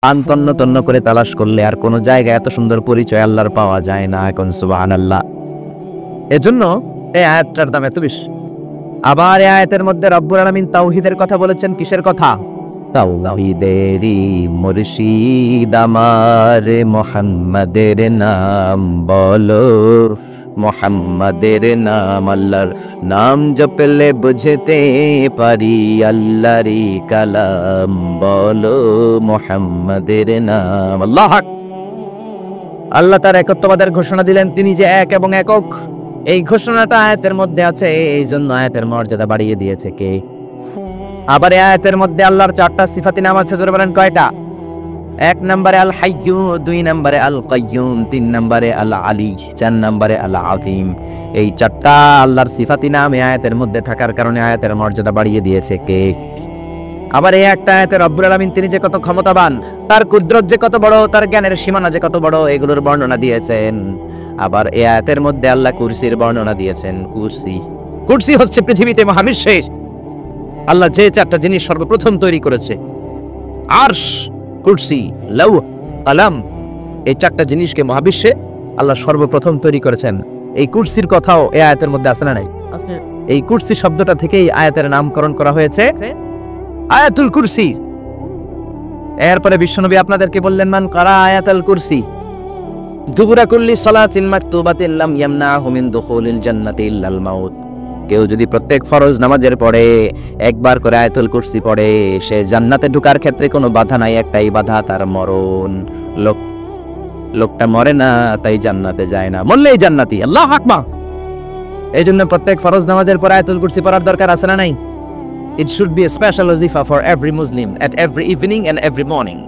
তন্ন তন্ন করে তালাশ করলে আর কোনো জায়গায় এত সুন্দর পরিচয় আল্লাহর পাওয়া যায় না। এখন সুবহানাল্লাহ। এজন্য এই আয়াতটার দাম এত বেশি। আবার এই আয়াতের মধ্যে রব্বুল আলামিন তাওহীদের কথা বলেছেন। কিসের কথা? তাওহীদেরই মুর্শিদ আমার মুহাম্মাদের নাম বলো, মুহাম্মাদের নাম। আল্লাহর নাম জপলে বুঝতে পারি আল্লাহরই কালাম বলো, মুহাম্মাদের নাম। আল্লাহ আল্লাহ তার একত্ববাদের ঘোষণা দিলেন, তিনি যে এক এবং একক। এই ঘোষণাটা আয়াতের মধ্যে আছে, এই জন্য আয়াতের মর্যাদা বাড়িয়ে দিয়েছে কে? আবার এই আয়াতের মধ্যে আল্লাহর 4টা সিফাতি নাম আছে। জোরে বলেন কয়টা? 1 নম্বরে আল হাইয়্যু, 2 নম্বরে আল কাইয়্যুম, 3 নম্বরে আল আলী, 4 নম্বরে আল আযীম। এই 4টা আল্লাহর সিফাতি নাম এই আয়াতের মধ্যে থাকার কারণে আয়াতের মর্যাদা বাড়িয়ে দিয়েছে কে? আবার এই একটা আয়াতে রব্বুল আলামিন তিনি যে কত ক্ষমতাবান, তার কুদরত যে কত বড়, তার জ্ঞানের সীমানা যে কত বড়, এগুলোর বর্ণনা দিয়েছেন। আবার এই আয়াতের মধ্যে আল্লাহ কুরসির বর্ণনা দিয়েছেন। কুরসি হচ্ছে পৃথিবীতে মহাবিশ্বে আল্লাহ যে 4টা জিনিস সর্বপ্রথম তৈরি করেছে, আরশ, কুরসি, লৌহ, কলম, এই 4টা জিনিসকে মহাবিশ্বে আল্লাহ সর্বপ্রথম তৈরি করেছেন। এই কুরসির কথাও এই আয়াতের মধ্যে আছে না নাই? আছে। এই কুরসি শব্দটা থেকেই আয়াতের নামকরণ করা হয়েছে আয়াতুল কুরসি। এরপরে বিশ্বনবী আপনাদেরকে বললেন, মান কারা আয়াতুল কুরসি দুবুরা কুল্লি সালাতিন মাকতুবাতিন লাম ইয়ামনাহু মিন দুখুলিল জান্নাতি ইল্লাল মাউত। কেউ যদি প্রত্যেক ফরজ নামাজের পরে একবার করে আয়াতুল কুরসি পড়ে, সে জান্নাতে ঢোকার ক্ষেত্রে কোনো বাধা নাই, একটাই বাধা, তার মরণ। লোকটা মরে না, তাই জান্নাতে যায় না, মরলেই জান্নাতি। আল্লাহু আকবার। এই জন্য প্রত্যেক ফরজ নামাজের পরে আয়াতুল কুরসি পড়ার দরকার আছে না নাই? It should be a special wazifa for every Muslim at every evening and every morning.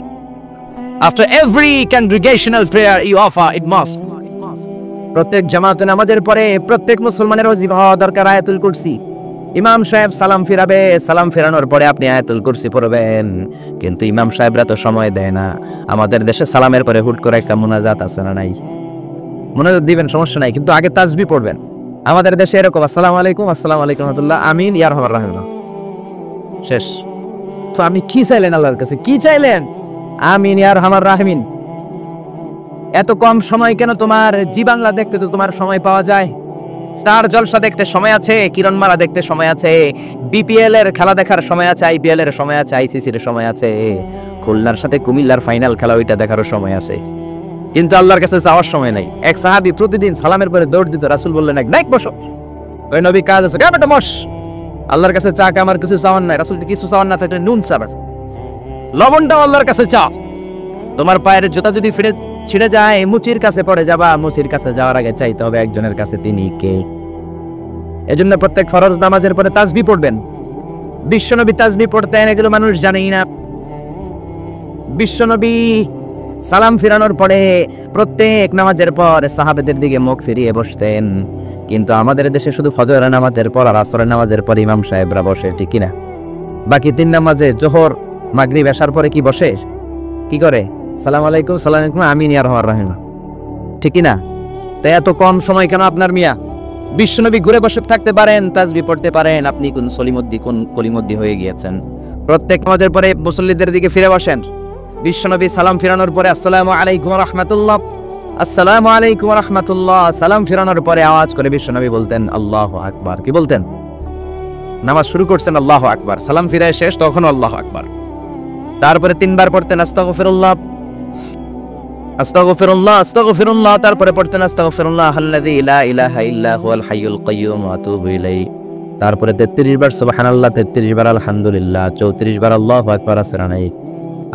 After every congregational prayer you offer, it must. প্রত্যেক জামাতে নামাজের পরে প্রত্যেক মুসলমানের ওয়াজিফা হওয়া দরকার আয়াতুল কুরসি। ইমাম সাহেব সালাম ফিরাবে, সালাম ফেরানোর পরে আপনি আয়াতুল কুরসি পড়বেন। কিন্তু ইমাম সাহেবরা তো সময় দেয় না। আমাদের দেশে সালামের পরে হুট করে একটা মুনাজাত আছে না নাই? মুনাজাত দিবেন, সমস্যা নাই, কিন্তু আগে তাসবিহ পড়বেন। আমাদের দেশে এরকম আসসালামু আলাইকুম, আসসালামু আলাইকুম রাহমাতুল্লাহ, আমিন, ইয়া রাহমান রাহিম, শেষ। তো আপনি কি চাইলেন আল্লাহর কাছে? কি চাইলেন? আমিন ইয়া রাহমান রাহিমিন। এত কম সময় কেন তোমার? জি বাংলা দেখতে তো তোমার সময় পাওয়া যায়, স্টার জলসা দেখতে সময় আছে, কিরণমালা দেখতে সময় আছে, বিপিএল এর খেলা দেখার সময় আছে, আইপিএল এর সময় আছে, আইসিসির সময় আছে, খুলনার সাথে কুমিল্লার ফাইনাল খেলা ওইটা দেখারও সময় আছে। কিন্তু আল্লাহর কাছে যাওয়ার সময় নাই। এক সাহাবী প্রতিদিন সালামের পরে দৌড় দিত, রাসূল বললেন এক নাইক বসো। ওই নবী কাজ আছে, বেটা বস। আল্লাহর কাছে চা আমার কিছু চাওয়ার নাই। রাসূল কিছু চাওয়ার না থাকলে নুন চা, লবণটাও আল্লাহর কাছে চা। তোমার পায়ের জুতা যদি ছিঁড়ে যায়, মুচির কাছে পড়ে যাবা, মুচির কাছে যাওয়ার আগে চাইতে হবে একজনের কাছে, তিনি কে? এজন্য প্রত্যেক ফরজ নামাজের পরে তাসবিহ পড়বেন। বিশ্বনবী তাসবিহ পড়তেন, এগুলো মানুষ জানেই না। বিশ্বনবী সালাম ফিরানোর পরে প্রত্যেক নামাজের পর সাহাবাদের দিকে মুখ ফিরিয়ে বসতেন। কিন্তু আমাদের দেশে শুধু ফজরের নামাজের পর আর আসরের নামাজের পর ইমাম সাহেবরা বসে, ঠিক কিনা? বাকি 3 নামাজে জোহর, মাগরিব, এশার পরে কি বসে? কি করে? সালাম আলাইকুম, সালাম আলাইকুম, আমিন ইয়া রাহমান রাহিম, ঠিক কিনা? তো এত কম সময় কেন আপনার মিয়া? বিশ্বনবী ঘুরে বসে থাকতে পারেন, তাসবিহ পড়তে পারেন, আপনি কোন কলিমদ্দি হয়ে গিয়েছেন। প্রত্যেক নামাজের পরে মুসল্লিদের দিকে ফিরে বসেন। বিশ্বনবী সালাম ফিরানোর পরে আসসালামু আলাইকুম ওয়া রাহমাতুল্লাহ, আসসালামু আলাইকুম ওয়া রাহমাতুল্লাহ, সালাম ফিরানোর পরে আওয়াজ করে বিশ্বনবী বলতেন আল্লাহু আকবার। কি বলতেন? নামাজ শুরু করছেন আল্লাহু আকবার, সালাম ফিরায় শেষ তখন আল্লাহু আকবার। তারপরে 3 বার পড়তেন আস্তাগফিরুল্লাহ, আস্তাগফিরুল্লাহ, আস্তাগফিরুল্লাহ। তারপরে পড়তেন আস্তাগফিরুল্লাহ আল্লাযী লা ইলাহা ইল্লা হুয়াল হাইয়ুল কাইয়্যুম ওয়া আতুবু ইলাইহি। তারপরে 33 বার সুবহানাল্লাহ, 33 বার আলহামদুলিল্লাহ, 34 বার আল্লাহু আকবার। আসরা নাই,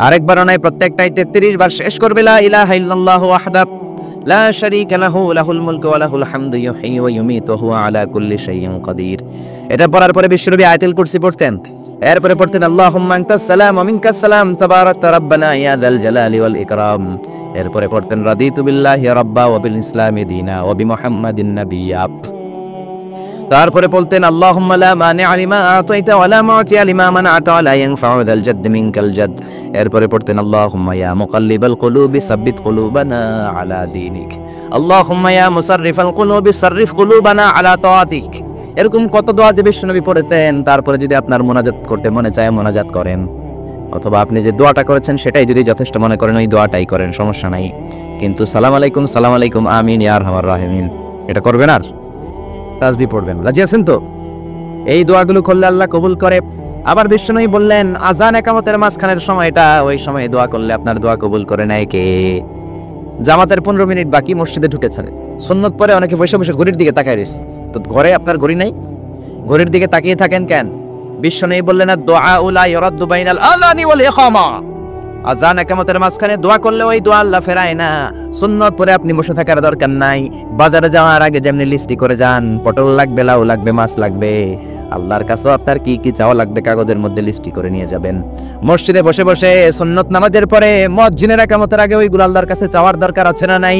আরেকবার নাই, প্রত্যেকটাই 33 বার শেষ করবে লা ইলাহা ইল্লাল্লাহু ওয়াহদাহু লা শারীকা লাহু লাহুল মুলকু ওয়া লাহুল হামদু ইউহয়ি ওয়া ইউমীতু ওয়া হুয়া আলা কুল্লি শাইইন কাদির। এটা পড়ার পরে বিশ্বনবী আয়াতুল কুরসি পড়তেন। এরপরে পড়তেন আল্লাহুম্মা আনতাস সালাম ওয়া মিনকাস সালাম তাবারাকতা রাব্বানা ইয়া যাল জালালি ওয়াল ইকরাম। এরপরে পড়তেন রাদিতু বিল্লাহি রাব্বা ওয়া বিল ইসলামি দীনা ওয়া বিমুহাম্মাদিন নাবিয়্যা। তারপরে বলতেন আল্লাহুম্মা লা মানিআ লিমা আ'তাইতা ওয়া লা মু'তিয়া লিমা মানা'তা ওয়া লা ইয়ানফা'ু যাল জাদ্দি মিনকাল জাদ। এরপরে পড়তেন আল্লাহুম্মা ইয়া মুকাল্লিবাল কুলুবি সাব্বিত কুলুবানা আলা দীনিক, আল্লাহুম্মা ইয়া মুসাররিফাল কুলুবি সাররিফ কুলুবানা আলা তাআতিক। এরকম কত দোয়া যে বিশ্বনবী পড়েছেন। তারপরে যদি আপনার মোনাজাত করতে মনে চায় মোনাজাত করেন। অথবা আপনি যে দোয়াটা করেছেন সেটাই যদি যথেষ্ট মনে করেন ওই দোয়াটাই করেন, সমস্যা নাই। কিন্তু সালাম আলাইকুম আমিন ইয়া আরহামার রাহিমিন এটা করবেন, আর তাসবিহ পড়বেন। রাজি আছেন তো? এই দোয়াগুলো করলে আল্লাহ কবুল করে। আবার বিশ্বনবী বললেন আযান ইকামতের মাঝখানের সময়টা, ওই সময়ে দোয়া করলে আপনার দোয়া কবুল করে নেয় কে? জামাতের 15 মিনিট বাকি, মসজিদে ঢুকেছেন, সুন্নত পরে অনেকে বসে বসে ঘড়ির দিকে তাকায় রয়েছে। তো ঘরে আপনার ঘড়ি নাই, ঘড়ির দিকে তাকিয়ে থাকেন কেন? বিশ্বনবী বললেন দুআউ লা ইউরাদ্দু বাইনাল আযানি ওয়াল ইকামা, আযান ইকামতের মাঝখানে দোয়া করলে ওই দোয়া আল্লাহ ফেরায় না। সুন্নত পরে আপনি বসে থাকার দরকার নাই। বাজারে যাওয়ার আগে যেমনি লিস্টি করে যান, পটল লাগবে, লাউ লাগবে, মাছ লাগবে, আল্লাহর কাছেও আপনার কি কি চাওয়া লাগবে কাগজের মধ্যে লিস্টি করে নিয়ে যাবেন। মসজিদে বসে বসে সুন্নত নামাজের পরে মুয়াজ্জিনের ইকামতের আগে ওইগুলো আল্লাহর কাছে চাওয়ার দরকার আছে না নাই?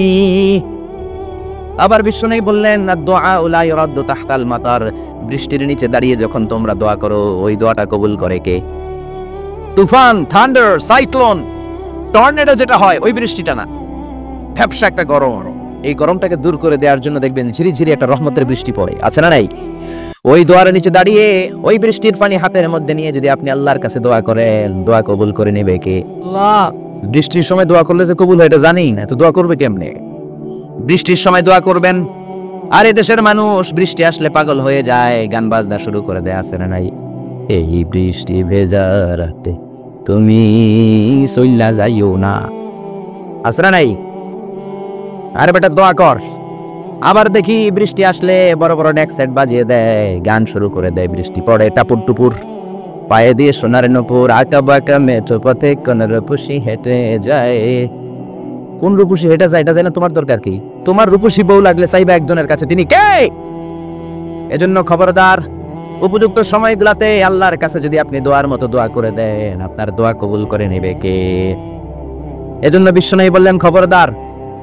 আবার বিশ্বনবী বললেন দুআউ লা ইউরাদ্দু তাহতাল মাতার, বৃষ্টির নিচে দাঁড়িয়ে যখন তোমরা দোয়া করো ওই দোয়াটা কবুল করে কে? তুফান, থান্ডার, সাইক্লোন, টর্নেডো যেটা হয় ওই বৃষ্টিটা না, ভ্যাপসা একটা গরম, এই গরমটাকে দূর করে দেওয়ার জন্য দেখবেন ঝিরি ঝিরি একটা রহমতের বৃষ্টি পড়ে, আছে না নাই? ওই দোয়ার নিচে দাঁড়িয়ে ওই বৃষ্টির পানি হাতের মধ্যে নিয়ে যদি আপনি আল্লাহর কাছে দোয়া করেন, দোয়া কবুল করে নেবে কে? আল্লাহ। বৃষ্টির সময় দোয়া করলে যে কবুল হয় এটা জানেই না, তো দোয়া করবে কেমনে? বৃষ্টির সময় দোয়া করবেন। আর এদেশের মানুষ বৃষ্টি আসলে পাগল হয়ে যায়, গান বাজনা শুরু করে দেয়, আছে না নাই? এই বৃষ্টি ভেজা রাতে তুমি চইল্লা যাইও না, আছে না নাই? আরে বেটা দোয়া কর। আবার দেখি বৃষ্টি আসলে বড় বড় ডেক সেট বাজিয়ে দেয়, গান শুরু করে দেয়, বৃষ্টি পড়ে টাপুর টুপুর, পায়ে দিয়ে সোনার নপুর, আঁকা বাঁকা মেঠো পথে কোন রূপসী হেঁটে যায়। কোন রূপসী হেঁটে যায় এটা জানা তোমার দরকার কি? তোমার রূপসী বউ লাগলে চাইবা একজনের কাছে, তিনি কে? এজন্য খবরদার, উপযুক্ত সময়গুলাতে আল্লাহর কাছে যদি আপনি দোয়ার মতো দোয়া করে দেন, আপনার দোয়া কবুল করে নেবে কে? এজন্য বিশ্বনবী বললেন খবরদার,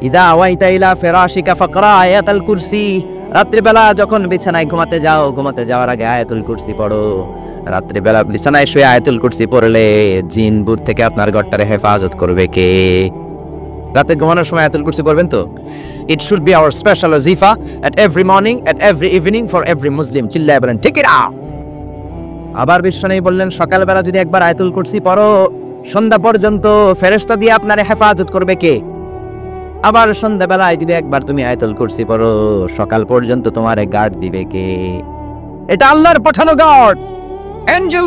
ইদা আওয়াইতা ইলা ফিরাশিকা ফাকরা আয়াতুল কুরসি, রাত্রিবেলা যখন বিছানায় ঘুমাতে যাও, ঘুমাতে যাওয়ার আগে আয়াতুল কুরসি পড়ো। রাত্রিবেলা বিছানায় শুয়ে আয়াতুল কুরসি পড়লে জিন ভূত থেকে আপনার ঘরটারে হেফাজত করবে কে? রাতে ঘুমানোর সময় আয়াতুল কুরসি পড়বেন তো? It should be our special wazifa at every morning, at every evening for every Muslim. চিল্লায় বলেন ঠিক না? আবার বিশ্বনবী বললেন সকালবেলা যদি একবার আয়াতুল কুরসি পড়ো, সন্ধ্যা পর্যন্ত ফেরেশতা দিয়ে আপনারে হেফাজত করবে কে? আবার সন্ধ্যাবেলায় যদি একবার তুমি আয়াতুল কুরসি পড়ো, সকাল পর্যন্ত তোমারে গার্ড দিবে কে? এটা আল্লাহর পাঠানো গার্ড, এঞ্জেল,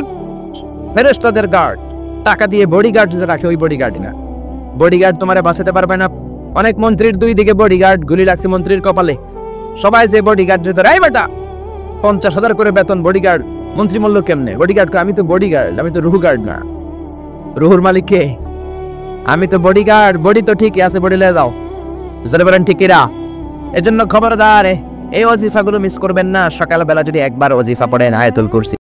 ফেরেশতাদের গার্ড। টাকা দিয়ে বডিগার্ড যে রাখে ওই বডিগার্ড না, বডিগার্ড তোমারে বাঁচাতে পারবে না। অনেক মন্ত্রীর দুই দিকে বডিগার্ড, গুলি লাগছে মন্ত্রীর কপালে, সবাই যে বডিগার্ড ধরে, এই বেটা 50,000 করে বেতন বডিগার্ড, মন্ত্রী মূল্য কেমনে? বডিগার্ড আমি তো বডিগার্ড, আমি তো রুহু গার্ড না। রুহুর মালিক কে? আমি তো বডিগার্ড। বডি তো ঠিকই আছে, বডি লে যাও, বুঝতে পারেন ঠিক কিনা? এজন্য খবরদার এই ওয়াজিফাগুলো মিস করবেন না। সকালবেলা যদি একবার ওয়াজিফা পড়েন আয়াতুল কুরসি